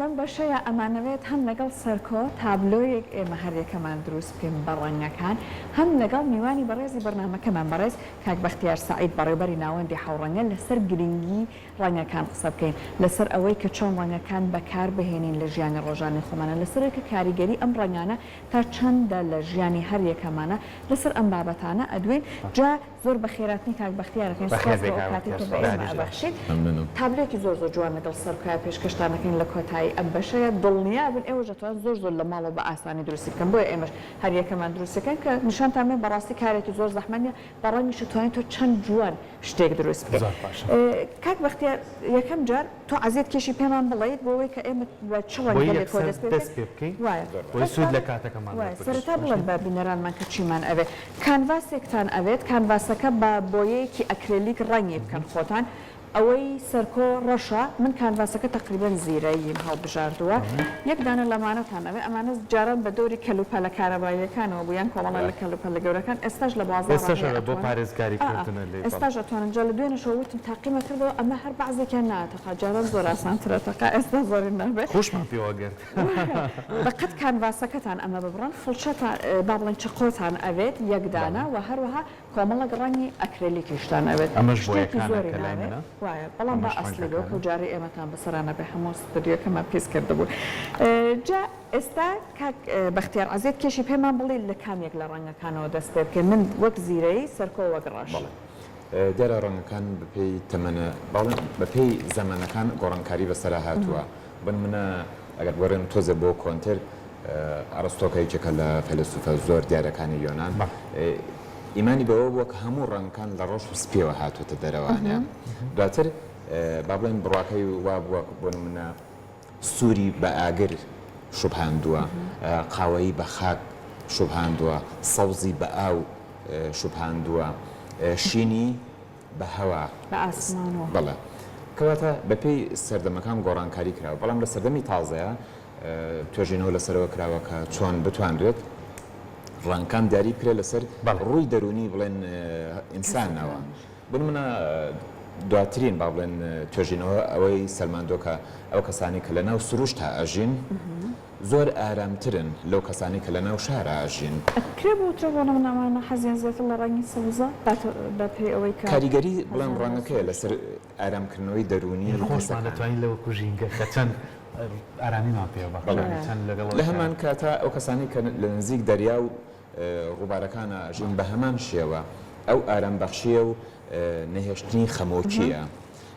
من بەشەیە ئەمانەوێت هەم لەگەڵ سەرکۆ تابلۆیەک ئێمە هەریەکەمان دروست بکەین بە ڕەنگەکان هەم لەگەڵ میوانی بەڕێزی بەرنامەکەمان بەڕێز کاک بەختیار سەعید بەڕێوەبەری ناوەندی حەوڕەنگە لەسەر گرنگی ڕەنگەکان قسە بکەین لەسەر ئەوەی کە چۆن ڕەنگەکان بەکار بهێنین لە ژیانی ڕۆژانی خۆمانە لەسەرکە کاریگەری ئەم ڕەنگانە تا چەندە لە ژیانی هەریەکەمانە لەسەر ئەم بابەتانە ئەدوێن جا زۆر بە خێراتنی کاک بەختیارەکەین سپاس بۆ کاتێکتە بە ئێمە ئەبەخشید تابلۆیەکی زۆر جوان لەگەڵ سەرکۆیە پێشکەشتانەکەین لە کۆتایی ئەم بەشەیە دڵنیا بن ئێوە دەتوانن زۆر لە ماڵەوە بە ئاسانی دروستی بکەن بۆیە ئێمەش هەریەکەمان دروستەکەن کە نیشانتانێ بەڕاستی کارێکی زۆر زەحمەتە بەڕەنگیش توانیت تۆ چەند جوان شتێک دروست بکەیت کاک بەختیار یەکەم جار تۆ عەزیەت کێشی پێمان بڵێیت بۆ ئەوەی کە ئێمە بە چ ڕەنگێک دەست پێ بکەین وایە سود لە کاتەکەمان سەرەتا بڵێن بە بینەرانمان کە چیمان ئەوێت کانڤاسێکتان ئەوێت کانڤاسەکە بە بۆیەیەکی ئەکرێلیک ڕەنگی بکەن خۆتان ئەوەی سەرکۆ ڕەشە من کانڤاسەکە تقریبەن زیرەییم هەڵبژاردووە یەک دانە لەمانەتان ئەوێ ئەمانە جاران بە دۆری کەلوپە لە کارەباییەکانەوە بوویان کۆڵەڵە لە کەلوپە لە گەورەکان ئێستاش لە بازاڕ بۆ پارێزگاریکردنە ئێستاش ئەتوانن جا لە دوێنەشەوە وتم تاقیمە کردەوە ئەمە هەر بەعزێکیان ناتەقا جاران زۆر ئاسانترە تەقا ئێستا زۆری نابێت خۆشمان پێوە گرت بەقەت کانڤاسەکەتان ئەمە ببڕن فڵچەتان با بڵێن چقۆتان ئەوێت یەکدانە و هەروەها کۆمەڵک ڕەنگی ئەکرێلیکیشتان ئەوێت ئەمەش زۆری ناوێت وایە بەڵام با ئەسلیەوە کە جارێ ئێمەتان بەسەرانە بە هەموو ستودیۆکەمان پێس کردبوو جا ئێستا کاک بەختیار عەزیەت کێشی پێمان بڵێ لە کامێک لە ڕەنگەکانەوە دەست پێ بکەین من وەک زیرەی سەرکۆ وەک ڕەش دیارە ڕەنگەکان بەپێی تەمەنە باڵێن بەپێی زەمانەکان گۆڕانکاری بەسەرا هاتووە بن منە ئەگەر وەرن تۆزە بۆ کۆنتر ئەرستۆکەیەکێکە لە فەیلسوفە زۆر دیارەکانی یۆنان ئیمانی بەوە بووە کە هەموو ڕەنگەکان لە ڕۆژ و سپیەوە هاتوۆتە دەرەوانە دواتر با بڵێن بڕواکەی وا بووە بۆ منە سووری بە ئاگر شوبهاندووە قاوەیی بە خاک شوبهاندووە سەوزی بە ئاو شوبهاندووە شینی بە هەوا بە ئاسمانەوە بەڵێ کەواتە بەپێی سەردەمەکان گۆڕانکاری کراوە بەڵام لە سەردەمی تازەیە توێژینەوە لەسەرەوە کراوە کە چۆن بتواندوێت ڕەنگەکان دیاری بکرێ لەسەر ڕووی دەرونی بڵێن ئینسانەوە بن منە دواترین با بڵێن توێژینەوە ئەوەی سەلماندۆکە ئەو کەسانی کە لە ناو سروش تا ئەژین زۆر ئارامترن لەو کەسانی کە لە ناو شارە ئاژین کرێ بۆ تۆ بۆ نەمانە حەزیان زیاتر لە ڕەنگی سەوزە بەپێی ئەوەی کە کاریگەری بڵێن ڕەنگەکەیە لەسەر ئارامکردنەوەی دەرونی خۆشمان دەتوانین لەوە کوژینگە کە چەند ئارامیمان پێوە لە هەمان کاتە ئەو کەسانی کە لە نزیک دەریا و ڕووبارەکانە ژین بە هەمان شێوە ئەو ئارامبەخشیە و نەهێشتنی خەمۆکیە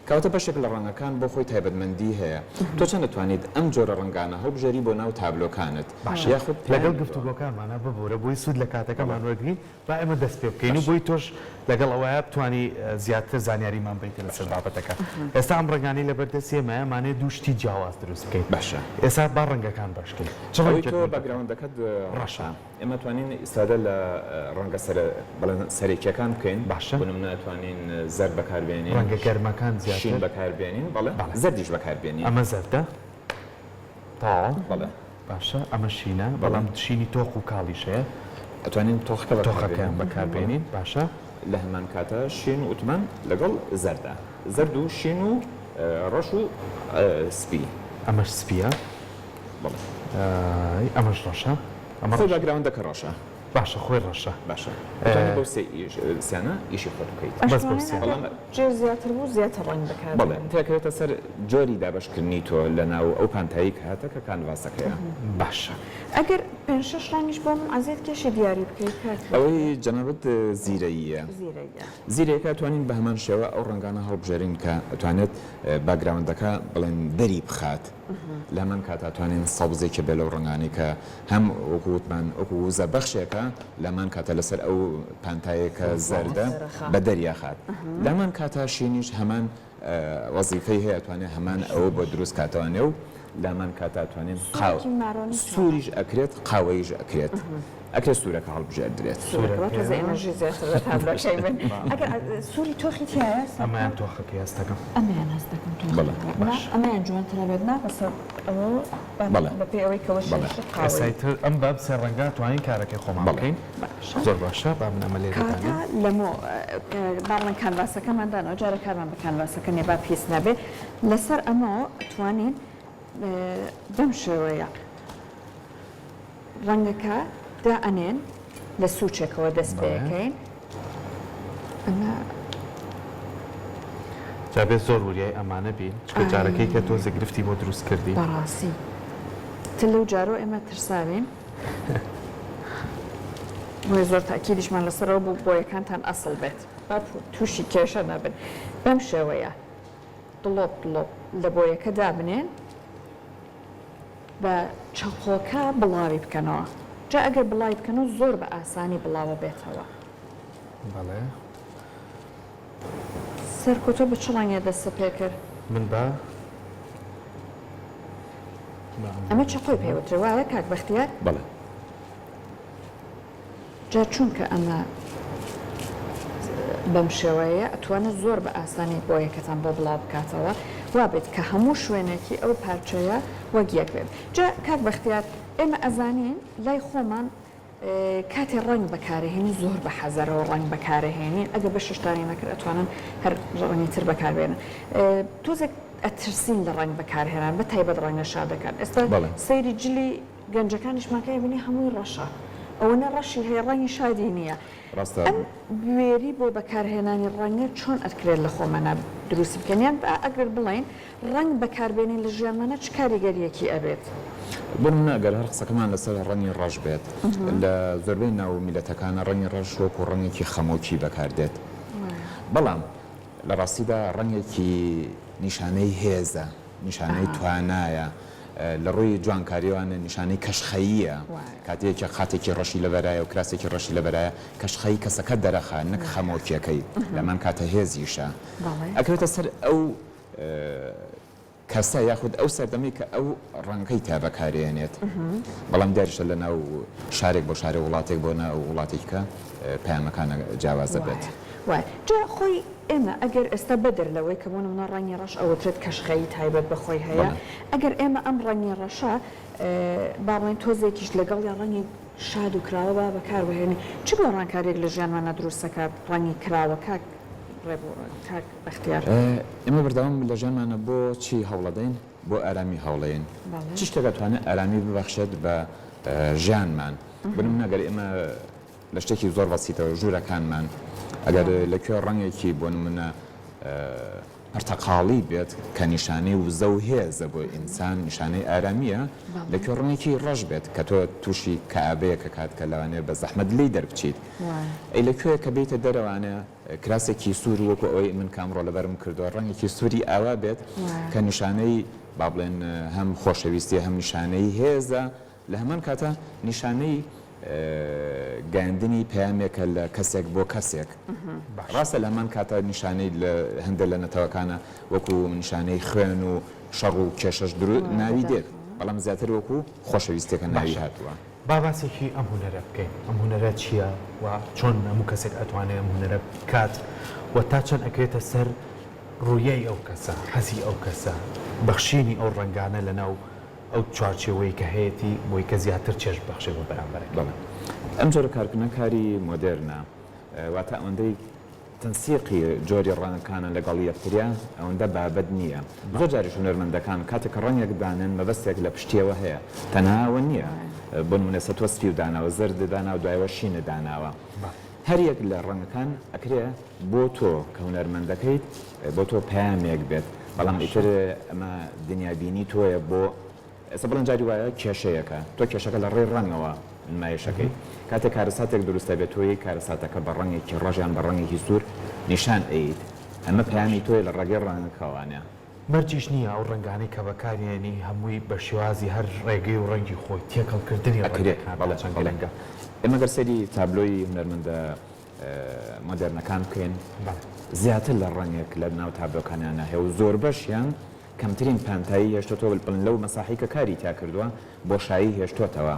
کەواتە بەشێک لە ڕەنگەکان بۆ خۆی تایبەتمەندی هەیە تۆ چەند دەتوانیت ئەم جۆرە ڕەنگانە هەڵبژێری بۆ ناو تابلۆکانت یاخود لەگەڵ گفتوگۆکانمانە ببوورە بۆی سود لە کاتەکەمان وەرگین با ئێمە دەست پێ بکەین و بۆی تۆش لەگەڵ ئەوەیە بتوانی زیاتر زانیاریمان بیت لەسەر بابەتەکە ئێستا ئەم ڕێگانەی لەبەردەستی ئێمەیەمانێ دوو شتی جیاواز دروست بکەین باشە ئێستا با ڕەنگەکان باشکەین تۆ بەگراوندەکەت ڕەشە ئێمە توانین ئستادە لە ڕەنگە سەرێکیەکان بکەین باشە بنم ناتوانین زەر بەکاربێنین ڕەنگە گەرمەکان زیاتر بەکاربێنین بەڵێ زەردیش بەکاربێنین ئەمە زەردە تا بەڵێ باشە ئەمە شینە بەڵام شینی تۆق و کاڵیشەیە ئەتوانین تۆخەکەیان بەکاربێنین باشە لە هەمان کاتە شین وتمان لەگەڵ زەردە زەرد و شین و ڕەش و سپی ئەمەش سپیە ئەمەش ڕەشە ئەمە باگراوندەکە ڕەشە باشە خۆی ڕەشە باشە بۆ سیانە ئیشی خۆت بکەیت جێ زیاتر بوو زیاتر ڕەنگ بەکار بەڵێ تێکەوێتە سەر جۆری دابشکردنی تۆ لە ناو ئەو پانتایی کە هاتە کە کانڤاسەکەیە باشە ئەگەر 5-6 ڕەنگیش بۆم عەزیەت کێشی دیاری بکەیت ئەوەی جەنابەت زیرەییە زیرەیەکە توانین بە هەمان شێوە ئەو ڕەنگانە هەڵبژێرین کە ئەتوانێت باگراوندەکە بڵێن دەری بخات لە هەمان کاتا توانین سەوزێکی بێ لەو ڕەنگانی کە هەم وەکووتمان وەکو وزە بەخشێکە لەمان کاتە لەسەر ئەو پانتایەکە زەردە بە دەریاخات لەمان کاتا شینیش هەمان وەزیفەی هەیە توانێت هەمان ئەوە بۆ دروست کاتەوانێ و لامان کاتا توانین سووریش ئەکرێت قاوەیش ئەکرێت ئەکرێت سوورەکە هەڵبژێردرێت سووری تۆخی تایە ئەمایان تۆخەکە هەستەکەم ئەمیان هەست دەکەم ئەمیان جوانترە بێت نا بەسەر بەپێ ئەوەی کەەوە ئەسایتر ئەم باب سێ ڕەنگە توانین کارەکەی خۆمان بکەین زۆر باشە با منەمە لێ لەمۆ باڵەن کانڤاسەکەماندانەوە جارە کارمان بە کانڤاسەکە نێ با پێس نەبێت لەسەر ئەمە توانین بەم شێوەیە ڕەنگەکە دائەنێن لە سوچێکەوە دەست پێەکەین ئەمە جابێت زۆر وریای ئەمانە بین چکە جارەکەی کە تۆزە گرفتی بۆ دروست کردی بەڕاستی تر لەو جارۆ ئێمە ترساوین بۆی زۆر تاکیدیشمان لەسەرەوە بوو بۆ یەکانتان ئەسڵ بێت تووشی کێشە نەبن بەم شێوەیە دڵۆپ لە بۆیەکە دابنێن بە چەقۆکە بڵاوی بکەنەوە جا ئەگەر بڵاوی بکەنەوە زۆر بە ئاسانی بڵاوە بێتەوە بەڵێ سەرکۆتۆ بە چڵانگە دەستە پێ کرد من بە ئەمە چەقۆی پێوتر وایە کاک بەختیار بەڵێ جا چونکە ئەمە بەم شێوەیە ئەتوانێت زۆر بە ئاسانی بۆ یەکەتان بۆ بڵاو بکاتەوە وابێت کە هەموو شوێنێکی ئەو پارچەیە وەک یەک بێت جا کاک بەختیار ئێمە ئەزانین لای خۆمان کاتێ ڕنگ بەکارهێنی زۆر بە حەزەرەوە ڕنگ بەکارهێنین ئەگە بە شتانی نەکرد ئەتوانن هەر ڕەنگی تر بەکاربێنن تۆزێک ئەترسین لە ڕنگ بەکارهێنان بە تایبەت ڕەنگە شادەکان ئێستا سەیری جلی گەنجەکانیشماکە بینی هەمووی ڕەشە ئەوەنە ڕەشی هەیە ڕەنگی شادی نییە ئەم بوێری بۆ بەکارهێنانی ڕەنگە چۆن ئەتکرێت لە خۆمانە دروستی بکەنیان ئەگەر بڵین ڕنگ بەکاربێنین لە ژیانمانە چ کاریگەریەکی ئەبێت بۆ منە ئەگەر هەر قسەکەمان لەسەر ڕەنگی ڕەش بێت لە زۆربەی ناو میلەتەکانە ڕەنگی ڕەش وەکو ڕەنگێکی خەمۆکی بەکاردێت بەڵام لە ڕاستیدا ڕەنگێکی نیشانەی هێزە نیشانەی توانایە لە ڕووی جوانکاریوانە نیشانەی کەشخەییە کاتێکی قاتێکی ڕەشی لەبەرایە و کراسێکی ڕەشی لەبەرایە کەشخەی کەسەکە دەرەخە نەک خەمۆکیەکەی لەمان کاتە هێزیشە ئەکرێتە سەر ئەو کەسە یاخود ئەو سەردەمەی کە ئەو ڕەنگەی تا بەکارێنێت بەڵام دیاریشە لە ناو شارێک بۆ شارێ وڵاتێک بۆ ناو وڵاتێککە پەیامەکانە جیاوازە بێت جا خۆی ئێمە ئەگەر ئێستا بەدەر لەوەی کە بۆ نمونە ڕەنگی ڕەش ئەوەترێت کەشخەیی تایبەت بەخۆی هەیە ئەگەر ئێمە ئەم ڕەنگی ڕەشە باڵێن تۆزێکیش لەگەڵ یا ڕەنگی شاد و کراوە با بەکاربهێنی چ بۆ ڕانکارێک لە ژیانمانە دروستەکە ڕەنگی کراوە کاک کاک بەختیار ئێمە بەردەوام لە ژیانمانە بۆ چی هەوڵەدەین بۆ ئارامی هەوڵەیەن چ شتێک دەتوانێت ئارامی ببەخشێت بە ژیانمان بنم نەگەر ئێمە لە شتێکی زۆر بەسیتەوە ژوورەکانمان ئەگەر لەکوێ ڕەنگێکی بۆ نمونە پەرتەقاڵی بێت کە نیشانەی وزە و هێزە بۆ ئینسان نیشانەی ئارامیە لەکوێ ڕەنگێکی ڕەش بێت کە تۆ تووشی کەئابەیە کە کات کە لەوانەیە بە زەحمەت لی دەربچیت ئەی لەکوێ کە بیتە دەرەوانە کراسێکی سوور وەکو ئەوەی من کامڕۆ لەبەرم کردووە ڕەنگێکی سووری ئاوا بێت کە نیشانەی با بڵێن هەم خۆشەویستی هەم نیشانەی هێزە لە هەمان کاتە نیشانەی گەاندنی پەیامێکە لە کەسێک بۆ کەسێک ڕاستە لە هەمان کاتە نیشانەی لە هەندێک لە نەتەوەکانە وەکو نیشانەی خوێن و شەڕ و کێشەش ناوی دێت بەڵام زیاتر وەکو خۆشەویستێکە ناوی هاتووە باباسێکی ئەم هونەرە بکەین ئەم هونەرە چییە و چۆن هەموو کەسێک ئەتوانێت ئەم هونەرە بکات و تا چەند ئەکرێتە سەر ڕوویەی ئەو کەسە حەزی ئەو کەسە بەخشینی ئەو ڕنگانە لەناو ئەو چوارچێوەی کە هەیەی بۆی کە زیاتر چێژ بەخشێ بۆ بەرامبەرێک ئەم جۆرە کارکردنە کاری مۆدێرنە واتە ئەوەندەی تەنسیقی جۆری ڕەنگەکانە لەگەڵ یەکتریا ئەوەندە بابەت نییە زۆر جاریش هونەرمەندەکان کاتێک کە ڕەنگێک دانن مەبەستێک لە پشتیەوە هەیە تەناوە نییە بۆ نمونە سە تۆسپی و داناوە زەردە دانا و دوایەوە شینە داناوە هەر یەک لە ڕەنگەکان ئەکرێ بۆ تۆ کە هونەرمەندەکەیت بۆ تۆ پەیامێک بێت بەڵام ئیتر ئەمە دنیابینی تۆیە بۆ ئێستا بڵێن جاری وایە کێشەیەکە تۆ کێشەکە لە ڕێی ڕەنگەوە نمایشەکەی کاتێک کارەساتێک دروستە بێت تۆی کارەساتەکە بە ڕەنگێکی ڕەژیان بە ڕەنگێکی سوور نیشان ئەیت ئەمە پەیامی تۆی لە ڕێگەی ڕەنگەکەوانە مەرجیش نییە ئەو ڕنگانەی کە بەکارێنی هەمووی بە شێوازی هەر ڕێگەی و ڕەنگی خۆی تێکەڵکردنی ڕەنگەکە ئێمە گەر سەری تابلۆی هونەرمەندە مۆدێرنەکان بکەین زیاتر لە ڕەنگێک لە ناو تابلۆکانیانە هەیە و زۆر بەشیان کەمترین پانتایی هێشتۆ بڵن لەو مەساحی کە کاری تا کردووە بۆشایی هێشتۆتەوە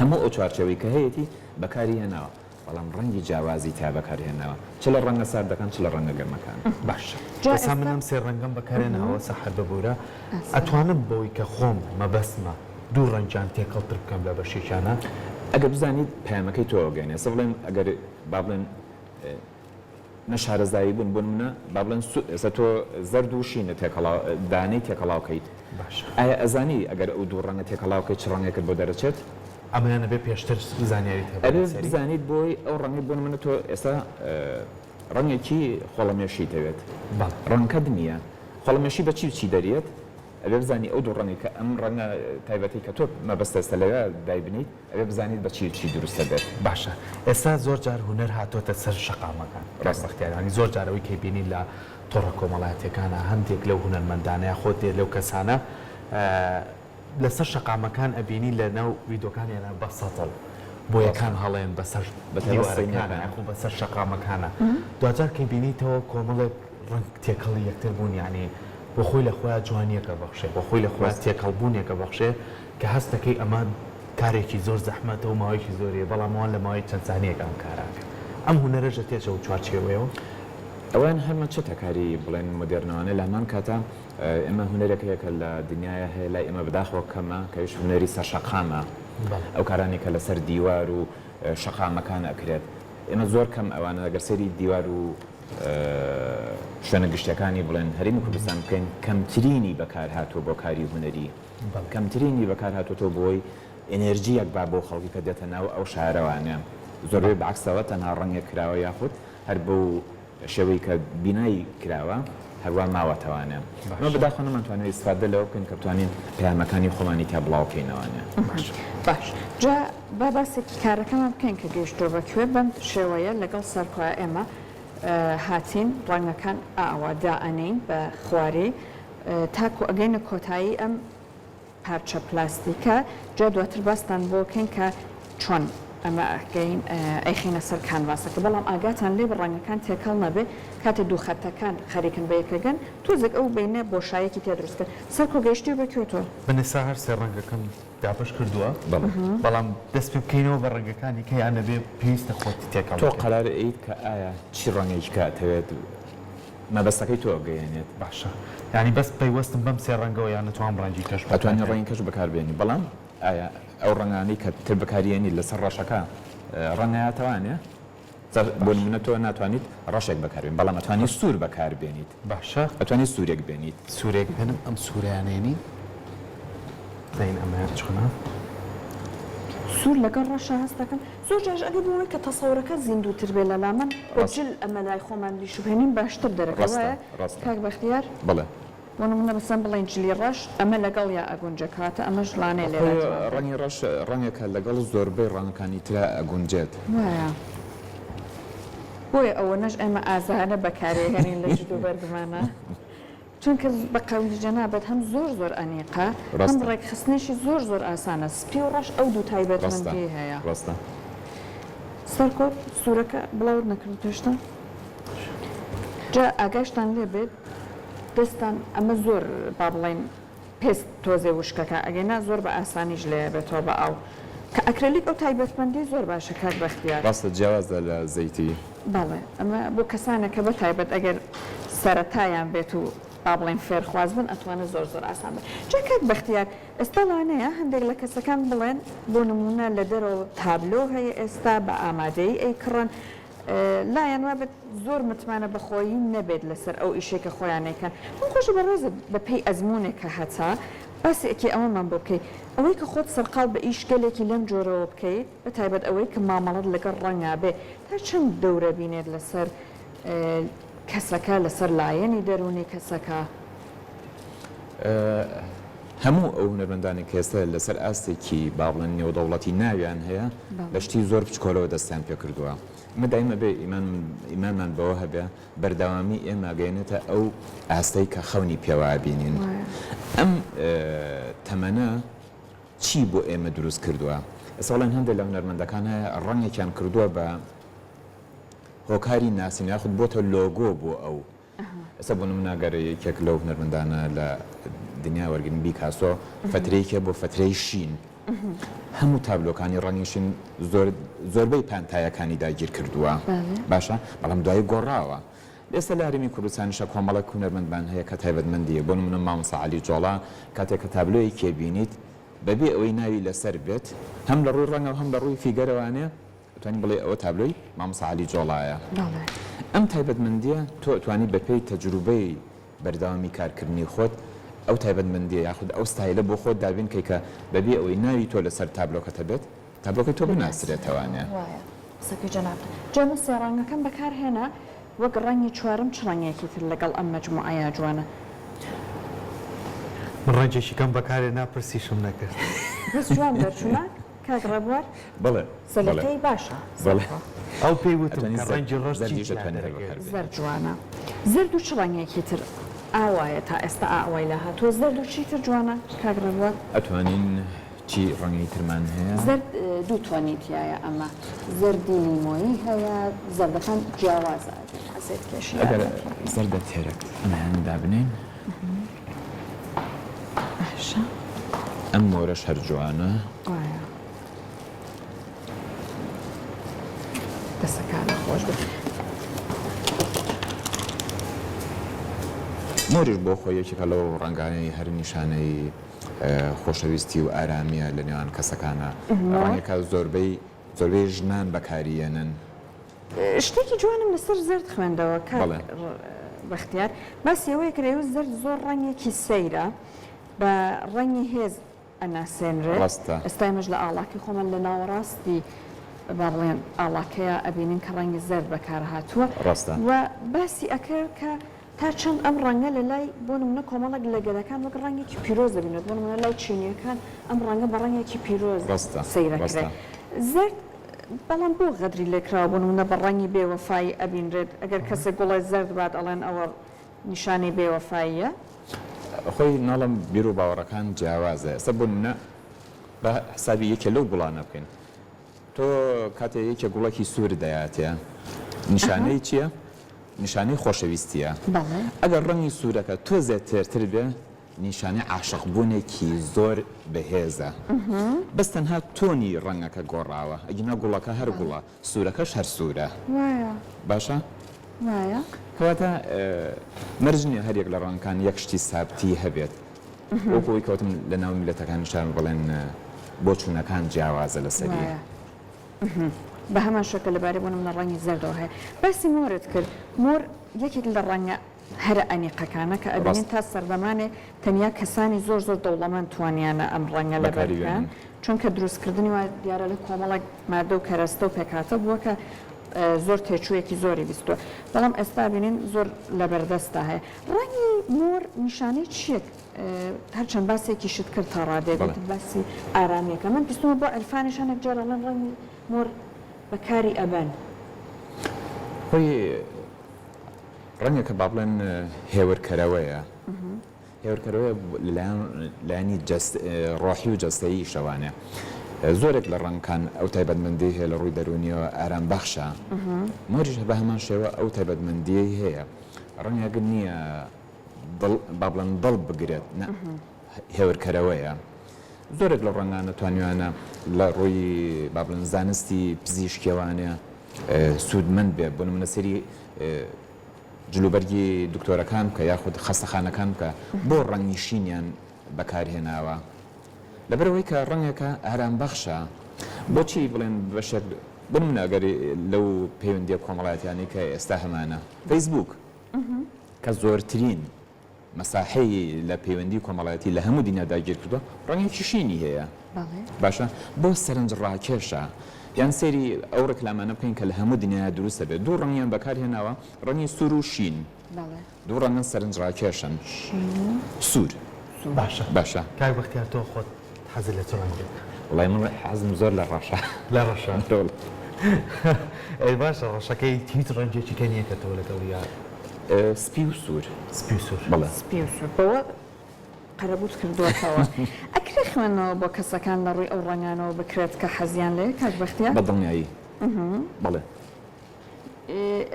هەموو ئەو چوارچەوەی کە هەیەی بەکاری هێناوە بەڵام ڕەنگی جیاوازی تا بەکارهێناوە چ لە ڕەنگە ساردەکان چ لە ڕەنگە گەرمەکان باشە ئێستا منم سێ ڕەنگەم بەکارێنەوە سەحەر ببوورە ئەتوانم بۆی کە خۆم مەبەستمە دوو ڕەنجان تێکەڵتر بکەم لە بەشێکانە ئەگەر بزانیت پەیامەکەی تۆ گەینێ سە بڵێن ئەگەر با بڵێن نەشارەزایی بوون بۆ منە با بڵێن ئێستا تۆ زەرد و شینە دانەی تێکەڵاوکەیت باش ئایا ئەزانی ئەگەر ئەو دوو ڕەنگە تێکەڵاوکەی چ ڕەنگێکت بۆ دەرەچێت ئەمەیانە بێ پێشتر زانیاری ئەبێ بزانیت بۆی ئەو ڕەنگی بۆن منە تۆ ئێستا ڕەنگێکی خۆڵەمێشی دەوێت ڕەنگەکەت نییە خۆڵەمێشی بە چی دەریێت ئەبێ بزانی ئەو دوو ڕەنگی کە ئەم ڕەنگە تایبەتی کە تۆ مەبەستەستە لەوێ دایبنیت ئەبێ بزانیت بە چی دروستە بێت باشە ئێستا زۆر جار هوەر هاتۆتە سەر شقامەکان ڕاستەختیارانی زۆر جارەوەی کەی بینی لە تۆڕە کۆمەڵایەتەکانە هەندێک لەو هونەرمەندانەیە خۆت دێت لەو کەسانە لەسەر شقامەکان ئەبینی لە ناو ویدۆکانیانە بە سەتڵ بۆیەکان هەڵێن بەسەر دیوارەکانە یاخۆ بەسەر شقامەکانە دوجار کەی بینیتەوە کۆمەڵێک ڕنگ تێکەڵی یەکتر بوون یعنی بۆ خۆی لە خۆیان جوانیەکە بەخشێ بۆ خۆی لە خۆیان تێکەڵبوونیەکە بەخشێ کە هەست دەکەی ئەمە کارێکی زۆر زەحمەتە و ماوەیەکی زۆریە بەڵام ئەوان لە ماوەی چەند سانیەک ئەم کاراکە ئەم هونەرەژە تێچە و چوارچێوەیەوە ئەوان هەرمە چه تەکاری بڵێن مدرنەوانە لە هەمان کاتە ئێمە هونەرێکەیەکە لە دنیاە هەیە لای ئێمە بەداخەوە کەمە کەویش هونەری سەر شەقامە ئەو کارانی کە لەسەر دیوار و شەقامەکان ئەکرێت ئێمە زۆر کەم ئەوانە ئەگەر سەری دیوار و شوێنە گشتەکانی بڵێن هەرێمی کوردستان بکەین کەمترینی بەکار هاتووە بۆ کاری هونەری کەمترینی بەکار هاتوۆ بۆی ئێنێرجیەک با بۆ خەڵکی کە دێتە ناو ئەو شارەوانە زۆربەی بەعکسەوە تەنها ڕەنگێک کراوە یاخود هەر بۆ شێوەی کە بینایی کراوە هەروە ماوەتەوانە ئەمە بەداخۆ نەمانتوانێت ئیسفادە لەوە بکەین کە بتوانین پەیامەکانی خۆمانی تا بڵاوکەینەوەوانە باش جا با باسێکی کارەکەمان بکەین کە گەیشتۆ بەکوێ بەم شێوەیە لەگەڵ سەرکۆە ئێمە هاتین ڕەنگەکان ئاوا دائەنین بە خواری تاکو ئەگەینە کۆتایی ئەم پارچە پلاستیکە جا دواتر باستان بۆ بکەین کە چۆن ئەمە ئەگەین ئەیخینە سەر کانڤاسەکە بەڵام ئاگاتان لێ بە ڕەنگەکان تێکەڵ نەبێ کاتێ دوو خەتەکان خەریکن بە یەکەگەن تۆزێک ئەو بینە بۆشایەکی تێدروستکە سەرکۆ گەیشتی و بەکوێتەوە بنێسا هەر سێ ڕەنگەکەم داپەش کردووە بەڵام دەست پێ بکەینەوە بە ڕەنگەکانی کە یانە بێ پێویستە خۆتی تێکەڵ تۆ قەرارە ئەیت کە ئایا چی ڕەنگێکی کاتەوێت مەبەستەکەی تۆ گەیەنێت باشە ینی بەس پەیوەستم بەم سێ ڕەنگەوە یان نتوان ڕەنگی کەش ئەتوانانی ڕەنگی کەش بەکاربێنی بەڵام ئایا ئەو ڕەنگانی کە تر بەکارێنی لەسەر ڕەشەکە ڕەنگایەتەوانێ بۆ منە تۆ ناتوانیت ڕەشێک بەکاربێن بەڵام ئەتوانی سوور بەکاربێنیت باشە ئەتوانی سوورێک بێنیت سوورێک بێنم ئەم سووریانێنی داین ئەمە چۆنە سوور لەگەڵ ڕەشە هەست دەکەن زۆر جاش ئەگە بۆی کە تەسەورەکە زیندووتر بێ لە لامان جل ئەمە لای خۆمان دیشوبێنین باشتر دەرەکەوایە کاک بەختیار بڵێ بۆ منە بەسەم بڵێن جلی ڕەش ئەمە لەگەڵ یا ئەگونجەکاتە ئەمەش لانێ لێ ڕەنگی ڕەش ڕەنگێکە لەگەڵ زۆربەی ڕەنگەکانی ترا ئەگونجێت وایە بۆیە ئەوە نەش ئێمە ئازارە بەکارێهێنین لە جدو بەرگمانە چونکە بە قەولی جەنابەت هەم زۆر ئەنیقە هەم ڕێکخستنێشی زۆر ئاسانە سپی و ڕەش ئەو دوو تایبەتمەندی هەیە سەرکۆ سوورەکە بڵاو نەکرد توشتە جا ئاگاشتان لێ بێت دەستان ئەمە زۆر با بڵێن پێست تۆزێ وشکەکە ئەگەینا زۆر بە ئاسانیش لێ بێتەوە بە ئاو کە ئەکرلیک ئەو تایبەتمەندی زۆر باشە کاک بەختیار ڕاستە جیاوازە لە زەیتی بەڵێ ئەمە بۆ کەسانێکە بە تایبەت ئەگەر سەرەتایان بێت و با بڵێن فێرخواز بن ئەتوانە زۆر ئاسان بێت جا کاک بەختیار ئێستا لانەیە هەندێک لە کەسەکان بڵێن بۆ نمونە لە دەرەوە تابلۆ هەیە ئێستا بە ئامادەی ئەیکڕن لایەن وابێت زۆر متمانە بەخۆیی نەبێت لەسەر ئەو ئیشێکە خۆیانێکەکەن من خۆش بەڕێزە بە پێی ئەزمونێکە هەتا باسێکی ئەوەمان بۆ بکەیت ئەوەی کە خۆت سەرقال بە ئیشگەلێکی لەم جۆرەوە بکەیت بە تایبەت ئەوەی کە مامەڵەت لەگەڵ ڕەنگا بێ تا چەند دەورە بینێت لەسەر کەسەکە لەسەر لایەنی دەرونی کەسەکە هەموو ئەو هونەرمەندانی کە ئێستا لەسەر ئاستێکی با بڵێن نێودەوڵەتی ناویان هەیە لە شتی زۆر بچکۆلەوە دەستیان پێ کردووە ئمە دایمە بێ ئیمانمان بەوە هەبێ بەردەوامی ئێمە گەێنێتە ئەو ئاستەی کە خەونی پێوە بینین ئەم تەمەنە چی بۆ ئێمە دروست کردووە ئەسڵەن هەندێک لە هونەرمەندەکان هەیە ڕەنگێکیان کردووە بە هۆکاری ناسین یاخود بۆتە لۆگۆ بۆ ئەو ئێستا بۆ نموناگەر یەکێک لەو هونەرمەندانە لە دنیا وەرگن بیکاسۆ فترەیەکە بۆ فترەی شین هەموو تابلۆکانی ڕەنگیشین زۆربەی پانتایەکانی داگیر کردووە باشە بەڵام دوای گۆڕاوە ئێستا لە هەرێمی کوردستانیشە کۆمەڵک هونەرمەندبان هەیە کە تایبەتمەندیە بۆ نمونە مامۆستا عەلی جۆڵا کاتێک کە تابلۆی کێبینیت بەبێ ئەوەی ناوی لەسەر بێت هەم لە ڕووی ڕەنگە و هەم لە ڕووی فیگەرەوانێ توانی بڵێ ئەوە تابلۆی مامۆستا عەلی جۆڵایە ئەم تایبەتمەندیە تۆ ئەتوانی بەپێی تەجروبەی بەردەوامی کارکردنی خۆت ئەو تایبەتمەندیە یاخود ئەو ستایلە بۆ خۆت دابین کە بەبێ ئەوەی ناوی تۆ لەسەر تابلۆکەتە بێت تابلۆکەی تۆ بناسرێتەوانێ وایە سەکی جەناب جەمە سێڕانگەکەم بەکارهێنا وەک ڕەنگی چوارم چ ڕەنگێکی تر لەگەڵ ئەم مەجموعەیە جوانە من ڕەنجێکی کەم بەکارێ ناپرسیشم نەکرد بەس جوان دەرچوونە کاک ڕەبوار بڵێ سەلەکەی باشە بڵێ ئەو پێی وتم کە ڕەنجی زەرجیش ڕۆژی دەتوانێت بەکار بێت. زەرد جوانە زەرد و چ ڕەنگێکی تر ئاوایە تا ئێستا ئاوای لە هاتووە زەرد و چی تر جوانە کاک ڕەبوار ئەتوانین چی ڕەنگی ترمان هەیە زەرد دوو توانیتیایە ئەمە زەردی لیمۆیی هەیە زەردەکان جیاوازە حەزێت کێشی ئەگەر زەردە تێرەک ئەمەیان دابنین باشە ئەم مۆرەش هەر جوانە وایە دەسەکانە خۆش بێت مۆریش بۆ خۆی یەکێکە لەو ڕەنگانەی هەر نیشانەی خۆشەویستی و ئارامیە لە نێوان کەسەکانە ڕەنگێکە زۆربەی ژنان بەکاریێنن شتێکی جوانم لەسەر زرد خوێندەوە بەڵێ. بەختیار باسی ئەوەیە کرێوە زرد زۆر ڕەنگێکی سەیرە بە ڕەنگی هێز ئەناسێنرێت ڕاستە. ئێستایمەش لە ئاڵاکی خۆمان لە ناوەڕاستی باڵێن ئاڵاکەیە ئەبینین کە ڕەنگی زرد بەکار هاتووە ڕاستە. و باسی ئەکرد کە تا چەند ئەم ڕەنگە لە لای بۆ نمونە کۆمەڵک لە گەلەکان وەک ڕەنگێکی پیرۆز دەبینێت بۆ نمونە لای چینیەکان ئەم ڕەنگە بە ڕەنگێکی پیرۆز ڕاستە. سەیرەکرێت زرد بەڵام بۆ غەدری لێکراوە بوون منە بە ڕەنگی بێوەفایی ئەبینرێت ئەگەر کەسێک گوڵای زرد بات ئەڵێن ئەوە نیشانی بێوەفاییە خۆی ناڵم بیر و باوەڕەکان جیاوازە ئێستا بوون بە حسابی یەکێ لەو گوڵانە بکەین تۆ کاتێ یەکێ گوڵێکی سوور دەیاتە نیشانەی چییە؟ نیشانەی خۆشەویستیە بەڵێ ئەگەر ڕەنگی سوورەکە تۆزێت تێرتر بێ نیشانەی عاشقبوونێکی زۆر بەهێزە بەس تەنها تۆنی ڕەنگەکە گۆڕاوە ئەگینا گوڵەکە هەر گوڵە سوورەکەش هەر سوورە وایە باشە؟ وایە کەواتە مەرجنیە هەرێک لە ڕەنگەکان یەک شتی سابتی هەبێت وەکەوەی کەوتم لە ناو میلەتەکانیشان بڵێن بۆ چوونەکان جیاوازە لەسەری وایە بە هەمان شەکە لەبارەی بوونم لە ڕەنگی زەردەوە هەیە باسی مۆرت کرد مۆر یەکێک لە ڕەنگە هەرە ئەنیقەکانە کە ئەبینین تا سەردەمانێ تەنیا کەسانی زۆر زۆر دەوڵەمەند توانیانە ئەم ڕەنگە لە بەرکان چونکە دروستکردنی وای دیارە لە کۆمەڵک مادە و کەرەستە و پێکاتە بووە کە زۆر تێچوویەکی زۆری بیستووە بەڵام ئێستا بینین زۆر لە بەردەستا هەیە ڕەنگی مۆر نیشانەی چیەک هەرچەند باسێکی شت کرد تا ڕادێت باسی ئارامیەکە من بیستمە بۆ ئەلفانیشانێک جارەڵەن ڕەنگی مۆر بەکاری ئەبەن خۆی ڕەنگێکە با بڵێن هێورکەرەوەیە هێورکەرەوەی لایانی ڕۆحی و جەستەیی شەوانێ زۆرێک لە ڕەنگکان ئەو تایبەتمەندی هەیە لە ڕووی دەرونیەوە ئارام بەخشە مۆریش بە هەمان شێوە ئەو تایبەتمەندیەی هەیە ڕەنگەگە نییە با بڵێن دڵ بگرێت هێورکەرەوەیە زۆرێک لە ڕەنگانە توانیوانە لە ڕووی با بڵێن زانستی پزیشکیەوانێ سوودمەند بێت بۆ نمونە سەری جلوبەرگی دکتۆرەکان بکە یاخود خەستەخانەکان بکە بۆ ڕەنگنیشینیان بەکارهێناوە لەبەرەوەی کە ڕەنگێکە ئارام بەخشە بۆچی بڵێن بەشێک بنمونە ئەگەر لەو پەیوەندیە کۆمەڵایەتیانی کە ئێستا هەمانە فەیسبوک کە زۆرترین مەساحەی لە پەیوەندی کۆمەڵایەتی لە هەموو دنیادا گیر کردووە ڕەنگێکی شینی هەیە باشە بۆ سەرنج ڕاکێشە یان سەیری ئەو ڕکلامانە بکەین کە لە هەموو دنیا دروستە بێت دوو ڕەنگیان بەکارهێناوە ڕەنگی سوور و شین دوو ڕەنگە سەرنج ڕاکێشن سوور باشە کاک بەختیار تۆ خۆت حەزت لە چ ڕەنگێک وڵای من حەزم زۆر لە ڕەشە لە ڕەشە ئەی باشە ڕەشەکەی هیچ ڕەنجێکی کە نییە کە تۆ لەگەڵ یار سپی و سوور سپی و سوور بەڵێ سپی و سوور بەوە قەرەبوت کردووەتەوە ئەکرێ خوێنەوە بۆ کەسەکان لە ڕووی ئەو ڕەنگانەوە بکرێت کە حەزیان لێ کاک بەختیار بەدڵنیایی بەڵێ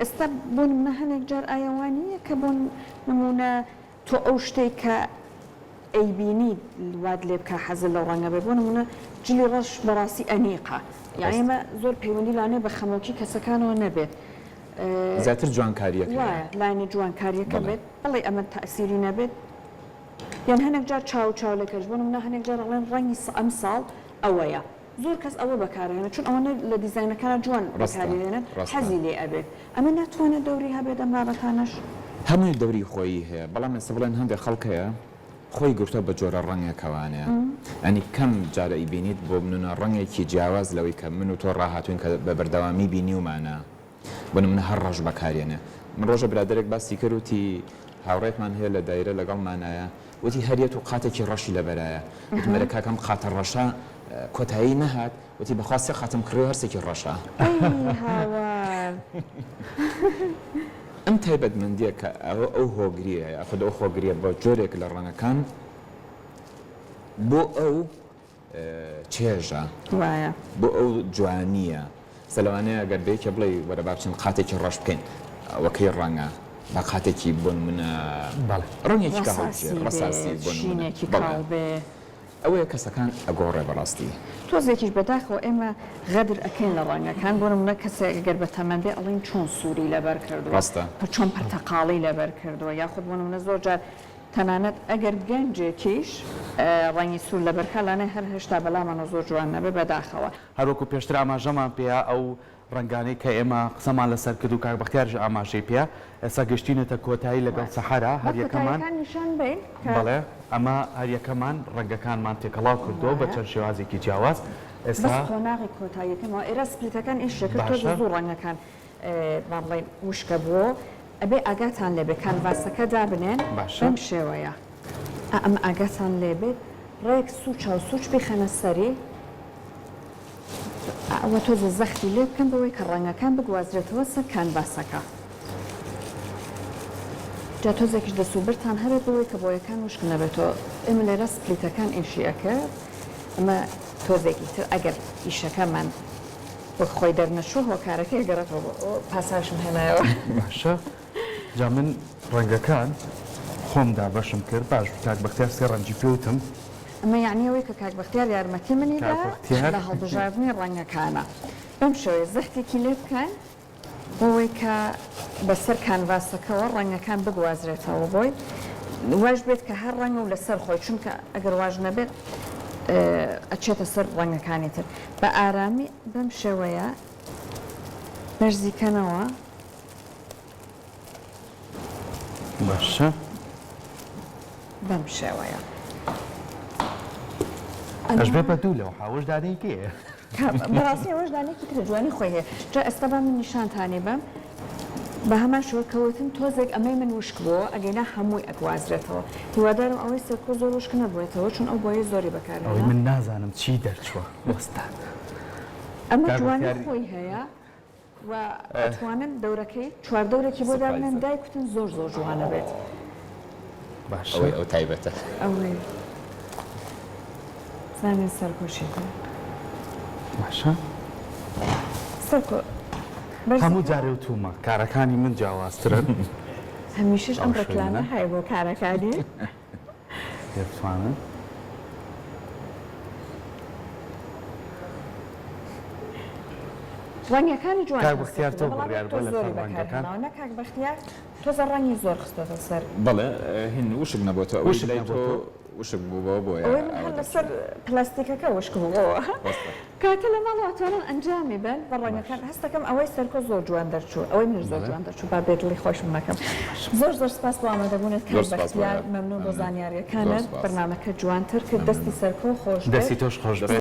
ئێستا بۆ نمونە هەنێک جار ئایەوانیە کە بۆ نمونە تۆ ئەو شتێک کە ئەیبینی واد لێ بکە حەزت لەو ڕەنگە بێ بۆ نمونە جلی ڕەش بەڕاستی ئەنیقە یان ئێمە زۆر پەیوەندی لانێ بە خەمۆکی کەسەکانەوە نەبێت زیاتر جوانکاریەکە وایە لایەنی جوانکاریەکە بێت بەڵێ ئەمە تەئسیری نەبێت یان هەنێک جار چاو لەکەش بۆ نمونە هەنێک جار ئەڵێن ڕەنگی ئەم ساڵ ئەوەیە زۆر کەس ئەوە بەکارهێنێت چون ئەوانە لە دیزاینەکانە جوان بەکارهێنێت حەزی لێ ئەبێت ئەمە ناتوانێت دەوری هەبێت ئەم بابەتانەش هەمووی دەوری خۆی هەیە بەڵام ئێستا بڵێن هەندێک خەڵکەیە خۆی گرتە بە جۆرە ڕەنگێکەوانەیە ئەنی کەم جارە ئیبینیت بۆ منە ڕەنگێکی جیاواز لەوەی کە من و تۆ ڕاهاتوین کە بە بەردەوامی بینی ومانە بۆ منە هەر ڕەش بەکارێنێ من ڕۆژە برادێک باسی کردوتی هاوڕێکمان هەیە لە دایرە لەگەڵمانایە وتی هەریەت و قاتێکی ڕەشی لەبەرایە وتمەرە کاکەم قاتە ڕەشە کۆتایی نەهات وتی بەخواستی خاتم کڕێ هەرسێکی ڕەشە ئەم تایبەتمەندیە کە ئەو هۆگریە یاخود ئەو خۆگریە بە جۆرێک لە ڕەنگەکان بۆ ئەو چێژە وایە بۆ ئەو جوانیە سەلەوانەیە ئەگەر بێکە بڵێ وەرە با بچین قاتێکی ڕەش بکەین ئەوەکەی ڕەنگە با قاتێکی بۆن منە ڕەنگێکی کە ڕەساسی بۆن ئەوەیە کەسەکان ئەگۆڕێ بەڕاستی تۆزێکیش بەداخەوە ئێمە غەدر ئەکەین لە ڕەنگەکان بۆ نمونە کەسێک ئەگەر بە تەمەندێ ئەڵین چۆن سووری لەبەر کردووە ڕاستە چۆن پەرتەقاڵی لەبەر کردووە یاخود بۆ نمونە زۆر جار تەنانەت ئەگەر گەنجێکیش ڕەنگی سوور لەبەر کەلانێ هەر هێشتا بەلامانە زۆر جوان نەبێ بەداخەوە هەروەکو پێشتر ئاماژەمان پێیا ئەو ڕنگانەی کە ئێمە قسەمان لەسەر کرد و کاک بەختیارژ ئاماژەی پێیا ئێستا گەشتینێتە کۆتایی لەگەڵ سەحارا هەریەکەمان نیشان بین بەڵێ ئەمە هەریەکەمان ڕەنگەکانمان تێکەڵاو کردەوە بە چەند شێوازێکی جیاواز ئێستا خۆناغی کۆتاییەکەمەوە ئێرە سپلیتەکان ئیشەکرد تۆ زوو ڕەنگەکان بڵێن وشکە بووە ئەبێ ئاگاتان لێبێ کانڤاسەکە دابنێن بەم شێوەیە ئەم ئاگاتان لێبێت ڕێک سوچ و سوچ بخەنە سەری ئەوە تۆ زەختی لێ بکەن بەوەی کە ڕەنگەکان بگوازرێتەوە سەر کانڤاسەکە جا تۆزێکیش دەسوبرتان هەبێت بەوەی کە بۆیەکان وشک نەبێتەوە ئێمە لێرە سپلیتەکان ئێشیەکە ئەمە تۆزێکی تر ئەگەر ئیشەکەمان بۆ خۆی دەرنەچوو هۆکارەکەی گەڕێتەوە پاساشم هێنایەوە باشە جا من ڕەنگەکان خۆمدا بەشم کرد باش کاک بەختیار سێ ڕەنجی پێوتم ئەمە یعنیەوەی کە کاک بەختیار یارمەتی منیدا لە هەڵبژاردننی ڕەنگەکانە بەم شێوەیە زەختێکی لێ بکەن بۆەوەی کە بەسەر کانڤاسەکەەوە ڕەنگەکان بگوازرێتەوە بۆی واش بێت کە هەر ڕەنگە و لەسەر خۆی چونکە ئەگەر واژ نەبێت ئەچێتە سەر ڕەنگەکانی تر بە ئارامی بەم شێوەیە بەرزیکەنەوە باشە بەم شێوەیە ئەش بێ بە دوو لەو حاوەشدانەی کێیە بەڕاستی ئەوەشدانێکی تر جوانی خۆی هەیە جا ئێستا بە من نیشانتانێ بەم بە هەمان شوە کەوتن تۆزێک ئەمەی من وشک بووە ئەگەینا هەمووی ئەگوازرێتەوە هیوادارم ئەوەی سەرکۆ زۆر وشک نەبووێتەوە چون ئەو بۆیە زۆری بەکارێنێت ئەوەی من نازانم چی دەرچووە وەستا ئەمە جوانی خۆی هەیە و ئەتوانن دەورەکەی چواردەورێکی بۆ دابنێن دایکوتن زۆر زۆر جوانە بێت باشە ئەوەی ئەو تایبەتە ئەوەی زانین سەرکۆشی باشە سەرکۆ هەموو جارێ و تومە کارەکانی من جیاوازترن هەمیشەش ئەم ڕکلانە هەیە بۆ کارەکانی دەتوانن ڕەنگەکانی جوان کاک بەختیار تۆ بڕیار بۆ لەسەر ڕەنگەکان کاک بەختیار تۆزە ڕەنگی زۆر خستۆتە سەر بەڵێ هین وشک نەبووەوە وشک ئەوش نەبووە. تۆ وشک بووەوە بۆیە ئەوەی من هەر لەسەر پلاستیکەکە وشک بووەوە کاتە لە ماڵاتوانن ئەنجامی بن بە ڕەنگەکان هەستەکەم ئەوەی سەرکۆ زۆر جوان دەرچوو ئەوەی من زۆر جوان دەرچوو با بێدڵی خۆشم نەکەم زۆر زۆر سپاس بۆ ئامادەبوونت کاک بەختیار مەمنون بۆ زانیاریەکانت بەرنامەکە جوانتر کرد دەستی سەرکۆ خۆش دەستی تۆش خۆش